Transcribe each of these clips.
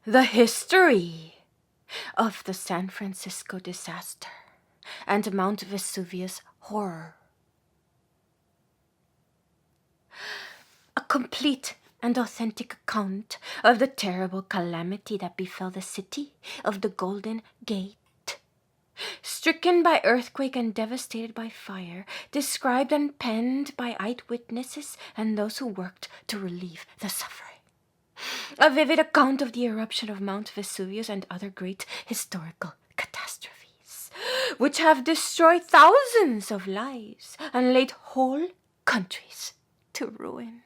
The history of the San Francisco disaster and Mount Vesuvius horror. A complete and authentic account of the terrible calamity that befell the city of the Golden Gate. Stricken by earthquake and devastated by fire, described and penned by eyewitnesses and those who worked to relieve the suffering. A vivid account of the eruption of Mount Vesuvius and other great historical catastrophes, which have destroyed thousands of lives and laid whole countries to ruin.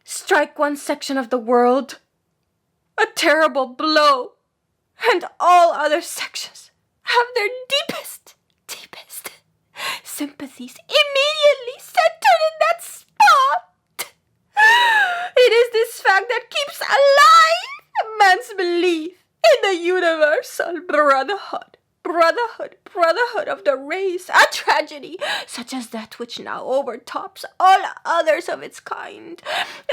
Strike one section of the world, a terrible blow, and all other sections have their deepest sympathies immediately centered in that spot. It is this fact that keeps alive man's belief in the universal brotherhood of the race, a tragedy such as that which now overtops all others of its kind,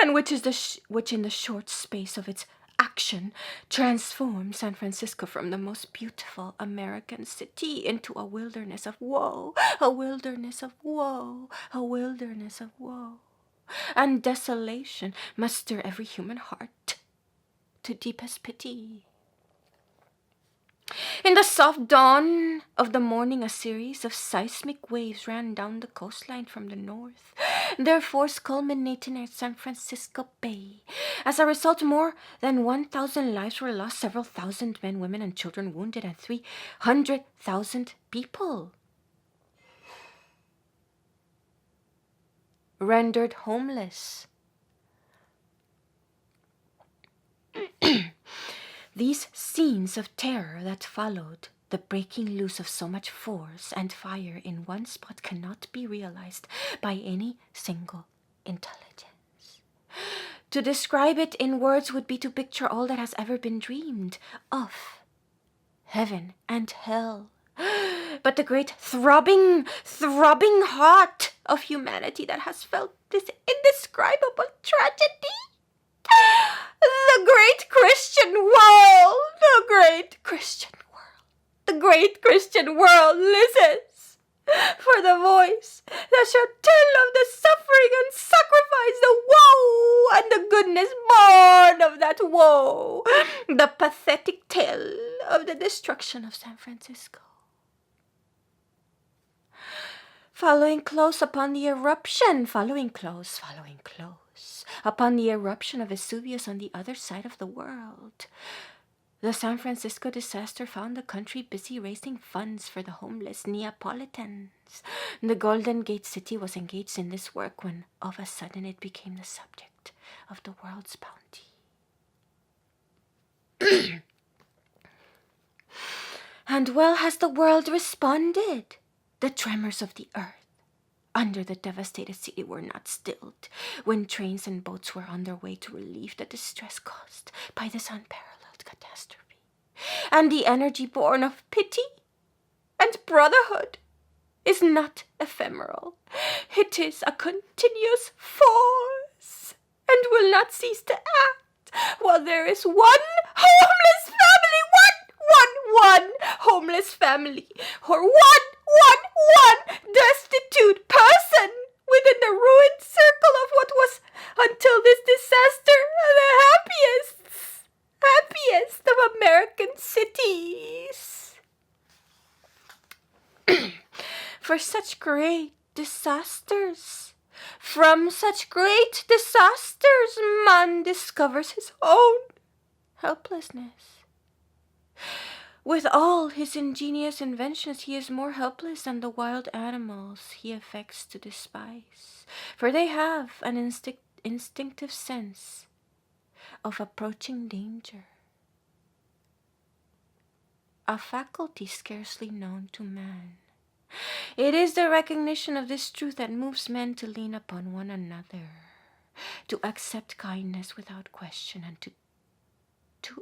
and which in the short space of its action transformed San Francisco from the most beautiful American city into a wilderness of woe, a wilderness of woe, a wilderness of woe. And desolation must stir every human heart to deepest pity. In the soft dawn of the morning, a series of seismic waves ran down the coastline from the north, their force culminating at San Francisco Bay. As a result, more than 1,000 lives were lost, several thousand men, women, and children wounded, and 300,000 people rendered homeless. These scenes of terror that followed the breaking loose of so much force and fire in one spot cannot be realized by any single intelligence. To describe it in words would be to picture all that has ever been dreamed of, heaven and hell. But the great throbbing heart of humanity that has felt this indescribable tragedy. The great Christian world, the great Christian world, the great Christian world listens for the voice that shall tell of the suffering and sacrifice, the woe and the goodness born of that woe, the pathetic tale of the destruction of San Francisco. Following close upon the eruption upon the eruption of Vesuvius on the other side of the world, the San Francisco disaster found the country busy raising funds for the homeless Neapolitans. The Golden Gate City was engaged in this work when, of a sudden, it became the subject of the world's bounty. And well has the world responded. The tremors of the earth under the devastated city were not stilled when trains and boats were on their way to relieve the distress caused by this unparalleled catastrophe. And the energy born of pity and brotherhood is not ephemeral. It is a continuous force and will not cease to act while there is one homeless family, one homeless family, or one destitute person within the ruined circle of what was, until this disaster, the happiest of American cities. For such great disasters, from such great disasters, man discovers his own helplessness. With all his ingenious inventions, he is more helpless than the wild animals he affects to despise, for they have an instinctive sense of approaching danger, a faculty scarcely known to man. It is the recognition of this truth that moves men to lean upon one another, to accept kindness without question, and to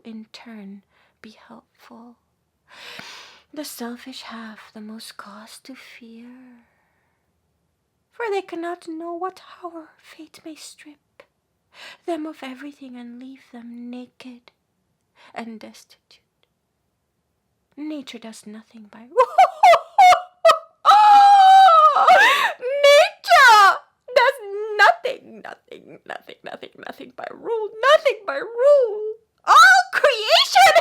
in turn be helpful. The selfish have the most cause to fear, for they cannot know what hour fate may strip them of everything and leave them naked and destitute. Nature does nothing by Nature does nothing by rule, nothing by rule. All creation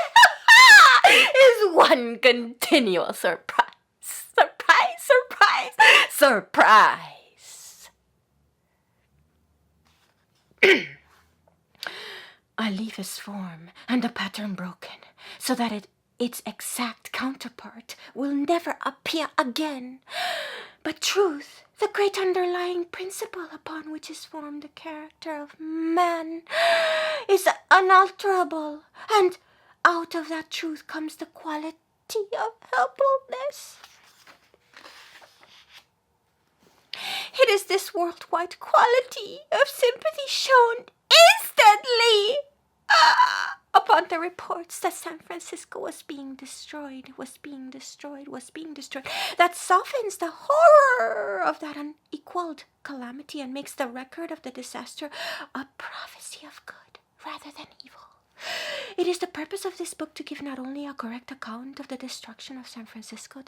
is one continual surprise. Surprise. A leaf is formed and a pattern broken, so that its exact counterpart will never appear again. But truth, the great underlying principle upon which is formed the character of man, is unalterable, and out of that truth comes the quality of helpfulness. It is this worldwide quality of sympathy shown instantly upon the reports that San Francisco was being destroyed, that softens the horror of that unequaled calamity and makes the record of the disaster a prophecy of good rather than evil. It is the purpose of this book to give not only a correct account of the destruction of San Francisco,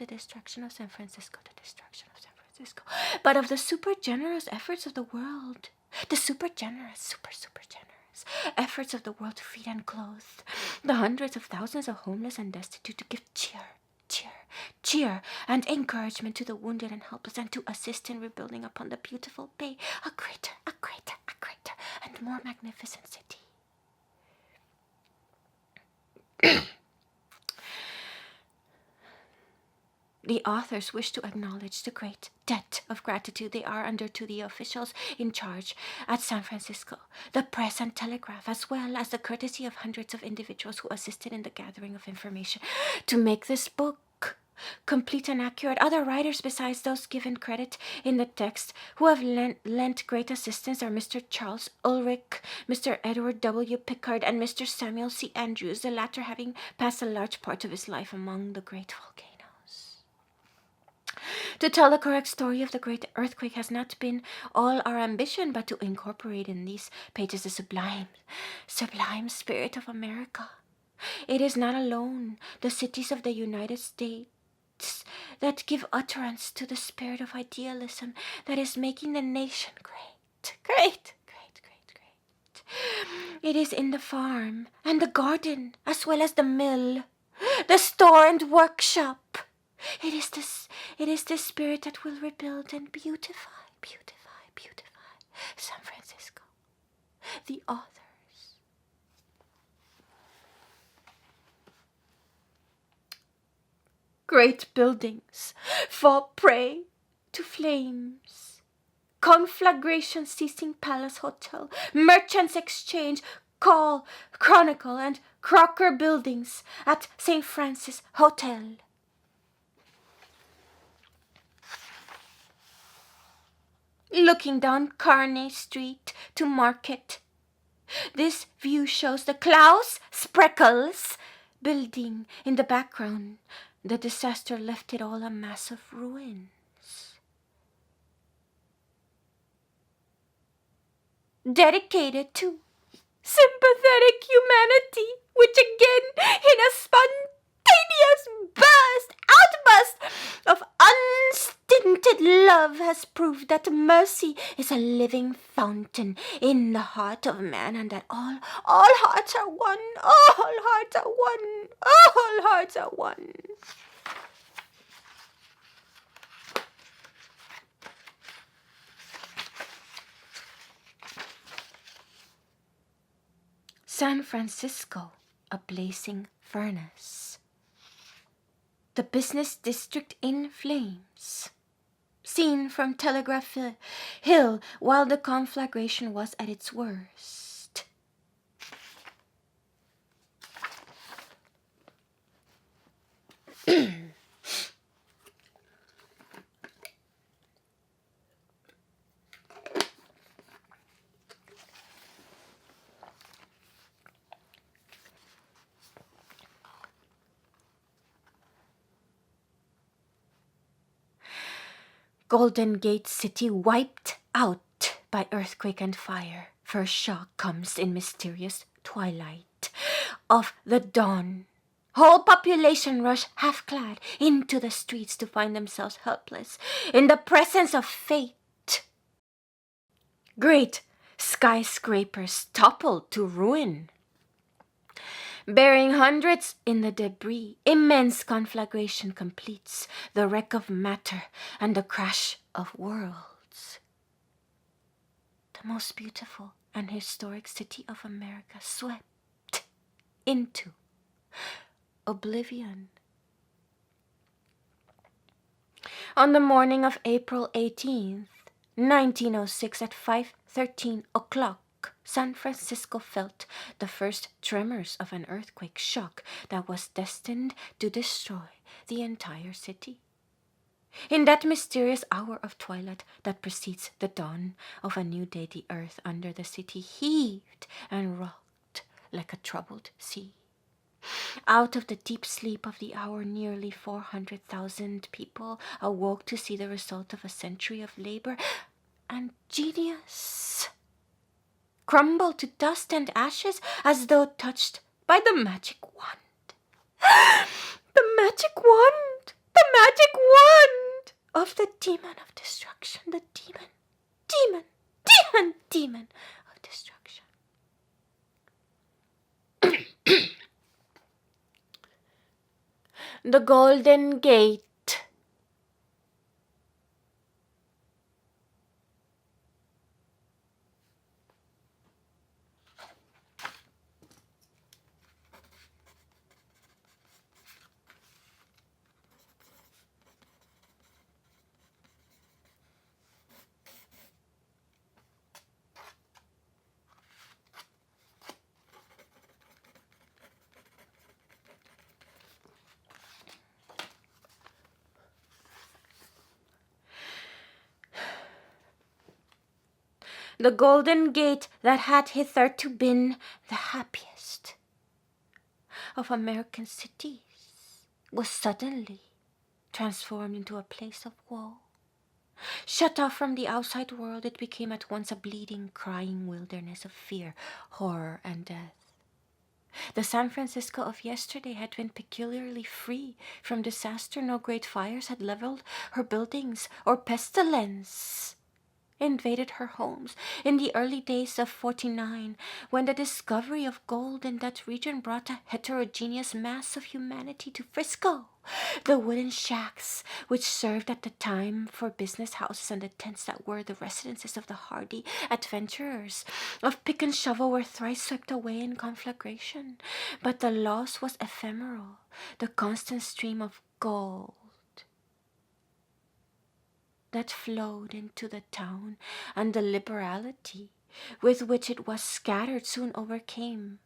but of the super generous efforts of the world, the super generous efforts of the world to feed and clothe the hundreds of thousands of homeless and destitute, to give cheer and encouragement to the wounded and helpless, and to assist in rebuilding upon the beautiful bay a greater and more magnificent city. The authors wish to acknowledge the great debt of gratitude they are under to the officials in charge at San Francisco, the press and telegraph, as well as the courtesy of hundreds of individuals who assisted in the gathering of information to make this book complete and accurate. Other writers besides those given credit in the text who have lent great assistance are Mr. Charles Ulrich, Mr. Edward W. Pickard, and Mr. Samuel C. Andrews, the latter having passed a large part of his life among the great volcanoes. To tell the correct story of the great earthquake has not been all our ambition, but to incorporate in these pages the sublime spirit of America. It is not alone the cities of the United States that give utterance to the spirit of idealism that is making the nation great. It is in the farm and the garden, as well as the mill, the store and workshop. It is this spirit that will rebuild and beautify San Francisco. The authors. Great buildings fall prey to flames. Conflagration ceasing Palace Hotel, Merchants Exchange, Chronicle, and Crocker buildings at St. Francis Hotel. Looking down Kearny Street to Market, this view shows the Klaus Spreckels building in the background. The disaster left it all a mass of ruins. Dedicated to sympathetic humanity, which again, in a spontaneous outburst of unstinted love, has proved that mercy is a living fountain in the heart of man, and that all hearts are one, all hearts are one. San Francisco, a blazing furnace. The business district in flames. Seen from Telegraph Hill while the conflagration was at its worst. Golden Gate City wiped out by earthquake and fire. First shock comes in mysterious twilight of the dawn. Whole population rush half-clad into the streets to find themselves helpless in the presence of fate. Great skyscrapers toppled to ruin, burying hundreds in the debris. Immense conflagration completes the wreck of matter and the crash of worlds. The most beautiful and historic city of America swept into oblivion. On the morning of April 18th, 1906 at 5:13 o'clock, San Francisco felt the first tremors of an earthquake shock that was destined to destroy the entire city. In that mysterious hour of twilight that precedes the dawn of a new day, the earth under the city heaved and rocked like a troubled sea. Out of the deep sleep of the hour, nearly 400,000 people awoke to see the result of a century of labor and genius crumble to dust and ashes as though touched by the magic wand. The magic wand! The magic wand of the demon of destruction. The demon of destruction. The Golden Gate. The Golden Gate that had hitherto been the happiest of American cities was suddenly transformed into a place of woe. Shut off from the outside world, it became at once a bleeding, crying wilderness of fear, horror, and death. The San Francisco of yesterday had been peculiarly free from disaster. No great fires had leveled her buildings or pestilence invaded her homes. In the early days of '49, when the discovery of gold in that region brought a heterogeneous mass of humanity to Frisco, the wooden shacks, which served at the time for business houses, and the tents that were the residences of the hardy adventurers of pick and shovel, were thrice swept away in conflagration. But the loss was ephemeral. The constant stream of gold that flowed into the town and the liberality with which it was scattered soon overcame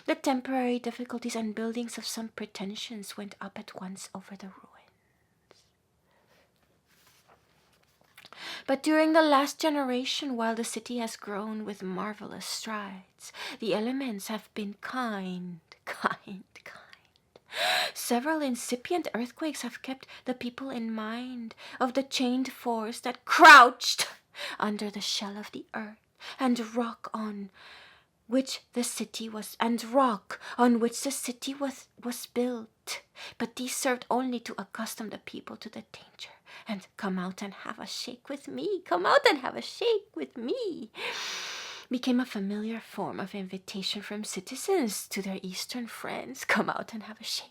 the temporary difficulties, and buildings of some pretensions went up at once over the ruins. But during the last generation, while the city has grown with marvelous strides, the elements have been kind. Several incipient earthquakes have kept the people in mind of the chained force that crouched under the shell of the earth, and rock on which the city was built. But these served only to accustom the people to the danger. And come out and have a shake with me, became a familiar form of invitation from citizens to their eastern friends. Come out and have a shake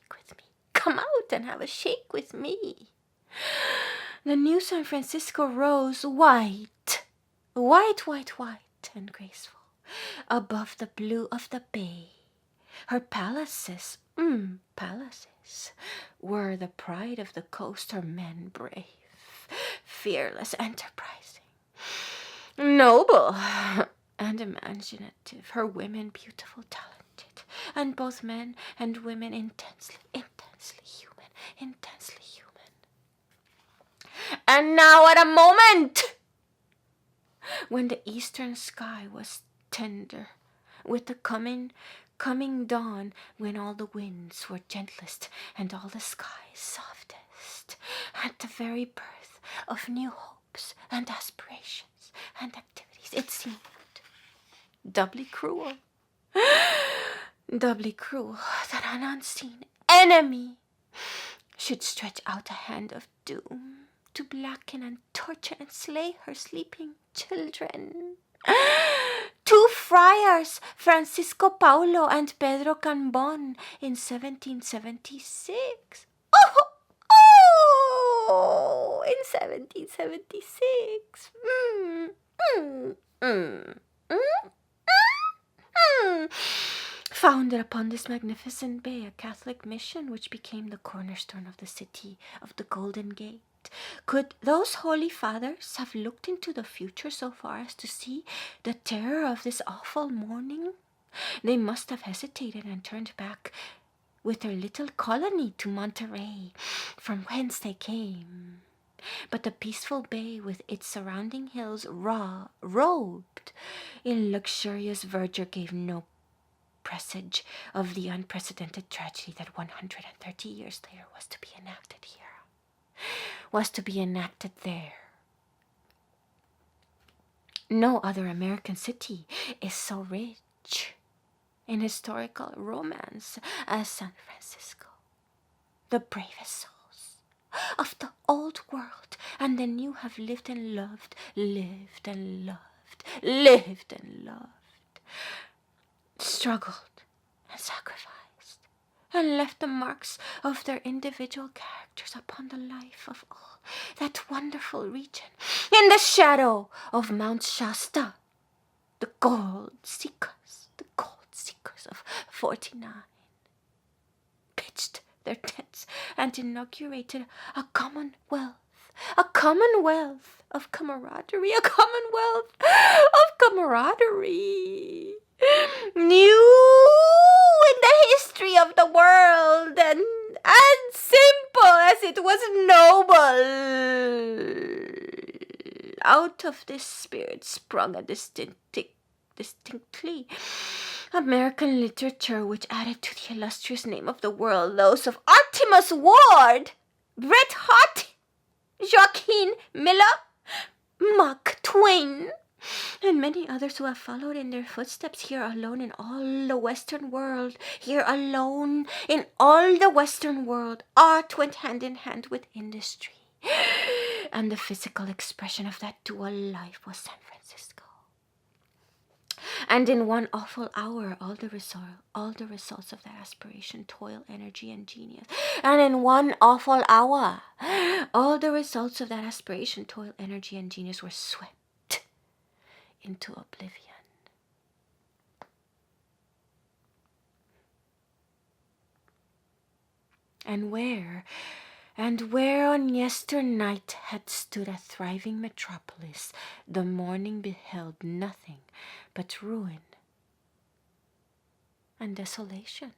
with me. The new San Francisco rose white and graceful above the blue of the bay. Her palaces were the pride of the coast. Her men brave, fearless, enterprising, noble, and imaginative. Her women beautiful, talented, and both men and women intensely human. And now, at a moment when the eastern sky was tender with the coming dawn, when all the winds were gentlest and all the skies softest, at the very birth of new hopes and aspirations and activities. It seemed doubly cruel. Doubly cruel that an unseen enemy should stretch out a hand of doom to blacken and torture and slay her sleeping children. Two friars, Francisco Paulo and Pedro Cambon, in 1776. In 1776. Founded upon this magnificent bay a Catholic mission which became the cornerstone of the city of the Golden Gate. Could those holy fathers have looked into the future so far as to see the terror of this awful morning? They must have hesitated and turned back with their little colony to Monterey, from whence they came. But the peaceful bay with its surrounding hills robed in luxurious verdure gave no presage of the unprecedented tragedy that 130 years later was to be enacted here, was to be enacted there. No other American city is so rich in historical romance as San Francisco. The bravest souls of the old world and the new have lived and loved, lived and loved, lived and loved, struggled and sacrificed, and left the marks of their individual characters upon the life of all that wonderful region. In the shadow of Mount Shasta, the gold seekers of 49 pitched their tents and inaugurated a commonwealth of camaraderie, new in the history of the world, and simple as it was noble. Out of this spirit sprung a distinctly American literature which added to the illustrious name of the world those of Artemus Ward, Bret Harte, Joaquin Miller, Mark Twain, and many others who have followed in their footsteps. Here alone in all the Western world, art went hand in hand with industry, and the physical expression of that dual life was San Francisco. And in one awful hour, all the results of that aspiration, toil, energy, and genius. And in one awful hour, all the results of that aspiration, toil, energy, and genius were swept into oblivion. And where on yesternight had stood a thriving metropolis, the morning beheld nothing but ruin and desolation.